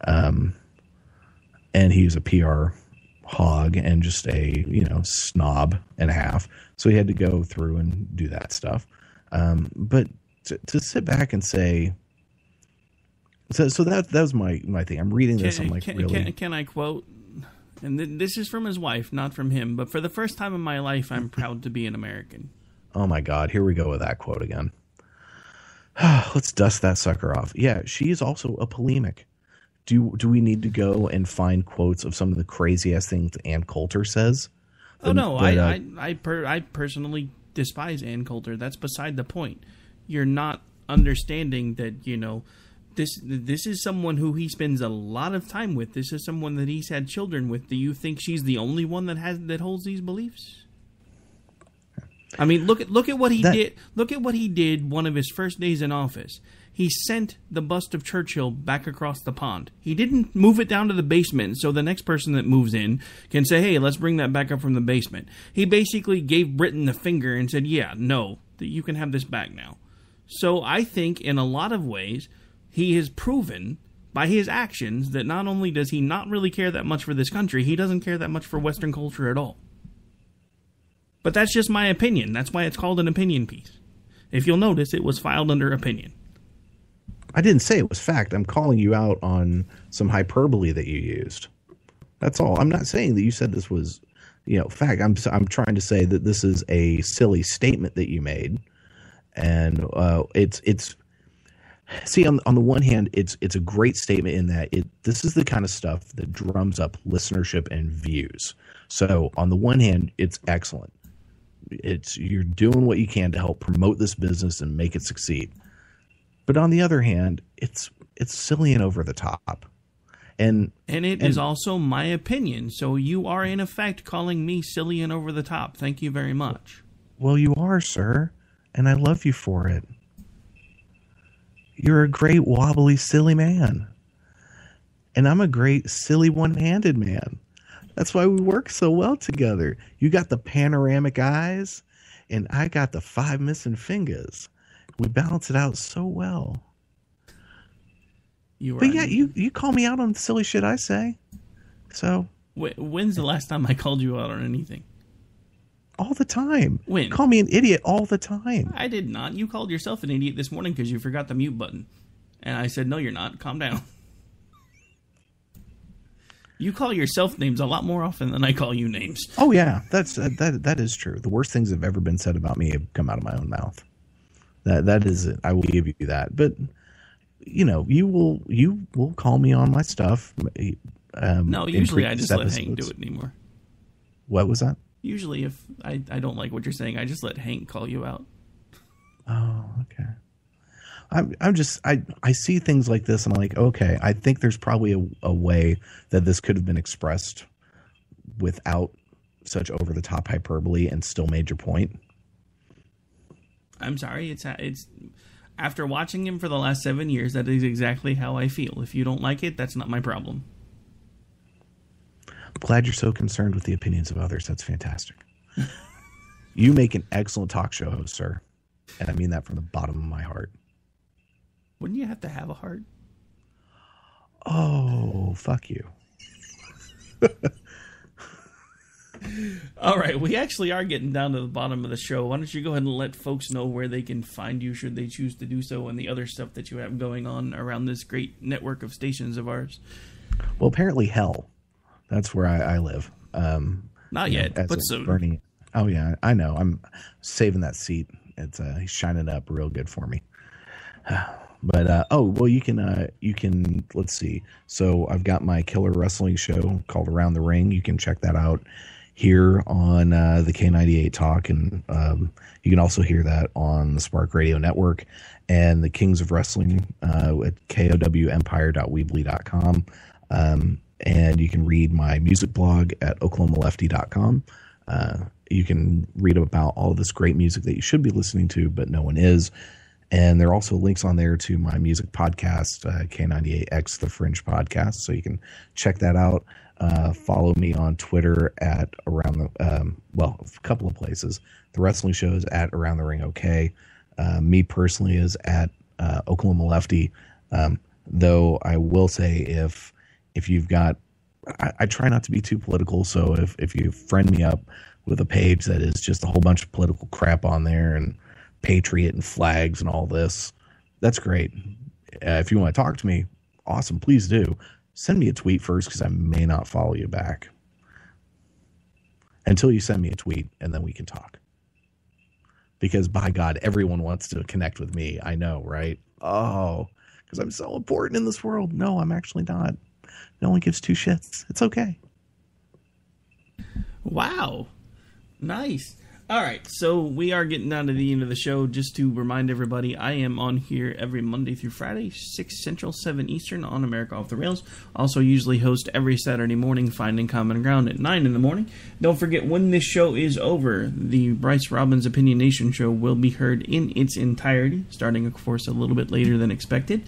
And he's a PR hog and just a, snob and a half. So he had to go through and do that stuff. But to sit back and say, so that was my thing. I'm reading this. I'm like, really? Can I quote? And this is from his wife, not from him. But for the first time in my life, I'm proud to be an American. Oh my God! Here we go with that quote again. Let's dust that sucker off. Yeah, she is also a polemic. Do we need to go and find quotes of some of the crazy ass things Ann Coulter says? I personally despise Ann Coulter. That's beside the point. You're not understanding that, this is someone who he spends a lot of time with. This is someone that he's had children with. Do you think she's the only one that holds these beliefs? I mean, look at what he did. Look at what he did one of his first days in office. He sent the bust of Churchill back across the pond. He didn't move it down to the basement so the next person that moves in can say, hey, let's bring that back up from the basement. He basically gave Britain the finger and said, yeah, no, you can have this back now. So I think in a lot of ways, he has proven by his actions that not only does he not really care that much for this country, he doesn't care that much for Western culture at all. But that's just my opinion. That's why it's called an opinion piece. If you'll notice, it was filed under opinion. I didn't say it was fact. I'm calling you out on some hyperbole that you used. That's all. I'm not saying that you said this was, fact. I'm trying to say that this is a silly statement that you made, and it's. See, on the one hand, it's a great statement in that this is the kind of stuff that drums up listenership and views. So on the one hand, it's excellent. You're doing what you can to help promote this business and make it succeed. But on the other hand, it's silly and over the top. And it is also my opinion. So you are in effect calling me silly and over the top. Thank you very much. Well, you are, sir, and I love you for it. You're a great wobbly, silly man. And I'm a great, silly, one-handed man. That's why we work so well together. You got the panoramic eyes, and I got the 5 missing fingers. We balance it out so well. You call me out on the silly shit I say. So when's the last time I called you out on anything? All the time. When? Call me an idiot all the time. I did not. You called yourself an idiot this morning because you forgot the mute button. And I said, no, you're not. Calm down. You call yourself names a lot more often than I call you names. Oh, yeah. That is true. The worst things that have ever been said about me have come out of my own mouth. That is it. I will give you that. But, you will call me on my stuff. No, usually I just let Hank do it anymore. What was that? Usually if I don't like what you're saying, I just let Hank call you out. Oh, okay. I see things like this and I'm like, okay, I think there's probably a way that this could have been expressed without such over the top hyperbole and still made your point. I'm sorry. It's after watching him for the last 7 years, that is exactly how I feel. If you don't like it, that's not my problem. I'm glad you're so concerned with the opinions of others. That's fantastic. You make an excellent talk show host, sir. And I mean that from the bottom of my heart. Wouldn't you have to have a heart? Oh, fuck you. All right, we actually are getting down to the bottom of the show. Why don't you go ahead and let folks know where they can find you should they choose to do so, and the other stuff that you have going on around this great network of stations of ours. Well, apparently hell. That's where I live. Not yet, but soon. Bernie. Oh, yeah, I know. I'm saving that seat. It's he's shining up real good for me. But you can let's see. So I've got my killer wrestling show called Around the Ring. You can check that out here on the K98 Talk, and you can also hear that on the Spark Radio Network and the Kings of Wrestling at kowempire.weebly.com. And you can read my music blog at oklahomalefty.com. You can read about all this great music that you should be listening to, but no one is. And there are also links on there to my music podcast, K98X The Fringe Podcast. So you can check that out. Follow me on Twitter at around the, a couple of places. The wrestling show is at Around the Ring OK. Me personally is at Oklahoma Lefty. Though I will say if you've got, I try not to be too political. So if you friend me up with a page that is just a whole bunch of political crap on there and Patriot and flags and all this, that's great. If you want to talk to me, awesome, please do. Send me a tweet first, because I may not follow you back until you send me a tweet, and then we can talk. Because by God, everyone wants to connect with me. I know, right? Oh, because I'm so important in this world. No, I'm actually not. No one gives two shits. It's okay. Wow. Nice. All right, so we are getting down to the end of the show. Just to remind everybody, I am on here every Monday through Friday, 6 Central, 7 Eastern, on America Off the Rails. Also usually host every Saturday morning, Finding Common Ground at 9 in the morning. Don't forget, when this show is over, the Bryce Robbins Opinionation Show will be heard in its entirety, starting, of course, a little bit later than expected.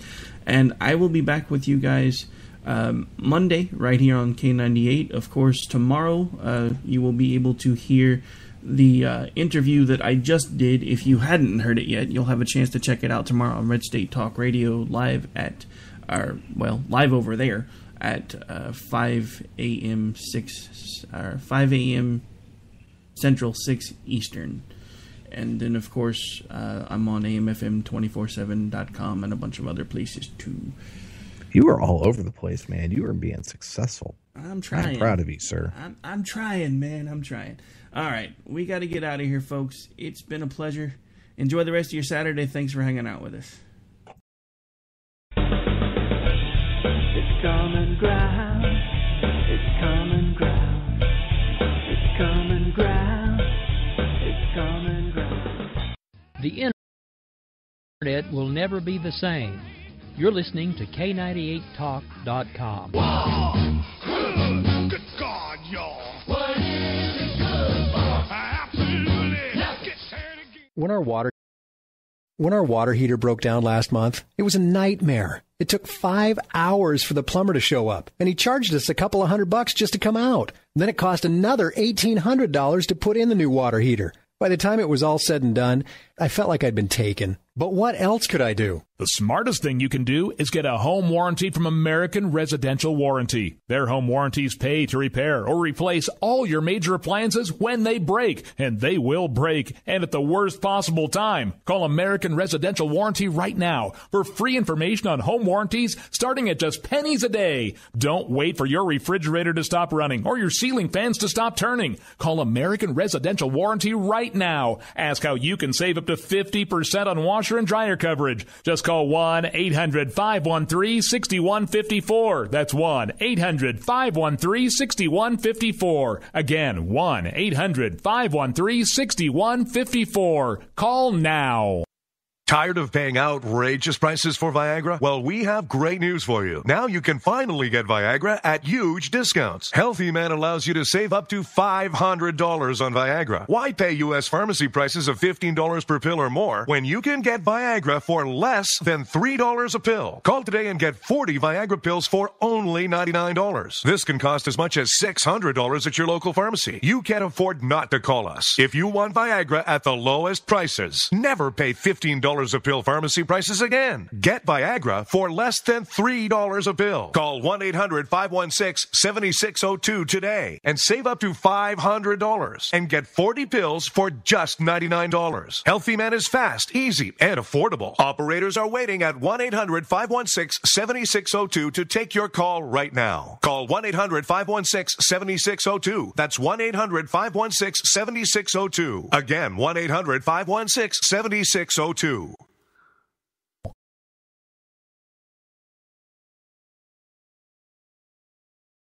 And I will be back with you guys Monday, right here on K98. Of course, tomorrow you will be able to hear the interview that I just did. If you hadn't heard it yet, you'll have a chance to check it out tomorrow on Red State Talk Radio, live over there at 5 a.m. Central, 6 Eastern. And then, of course, I'm on AMFM247.com and a bunch of other places too. You are all over the place, man. You are being successful. I'm trying. I'm proud of you, sir. I'm trying, man. I'm trying. All right, we got to get out of here, folks. It's been a pleasure. Enjoy the rest of your Saturday. Thanks for hanging out with us. It's common ground. It's common ground. It's common ground. It's common ground. The internet will never be the same. You're listening to K98Talk.com. Wow! Good God, y'all! What is it good for? Absolutely! Let's get started again. When our water heater broke down last month, it was a nightmare. It took 5 hours for the plumber to show up, and he charged us a couple of $100 just to come out. And then it cost another $1,800 to put in the new water heater. By the time it was all said and done, I felt like I'd been taken. But what else could I do? The smartest thing you can do is get a home warranty from American Residential Warranty. Their home warranties pay to repair or replace all your major appliances when they break, and they will break, and at the worst possible time. Call American Residential Warranty right now for free information on home warranties starting at just pennies a day. Don't wait for your refrigerator to stop running or your ceiling fans to stop turning. Call American Residential Warranty right now. Ask how you can save up to 50% on washer and dryer coverage. Just call 1-800-513-6154. That's 1-800-513-6154. Again, 1-800-513-6154. Call now. Tired of paying outrageous prices for Viagra? Well, we have great news for you. Now you can finally get Viagra at huge discounts. Healthy Man allows you to save up to $500 on Viagra. Why pay U.S. pharmacy prices of $15 per pill or more when you can get Viagra for less than $3 a pill? Call today and get 40 Viagra pills for only $99. This can cost as much as $600 at your local pharmacy. You can't afford not to call us. If you want Viagra at the lowest prices, never pay $15 a pill pharmacy prices again. Get Viagra for less than $3 a pill. Call 1-800-516-7602 today and save up to $500 and get 40 pills for just $99. Healthy Man is fast, easy, and affordable. Operators are waiting at 1-800-516-7602 to take your call right now. Call 1-800-516-7602. That's 1-800-516-7602. Again, 1-800-516-7602.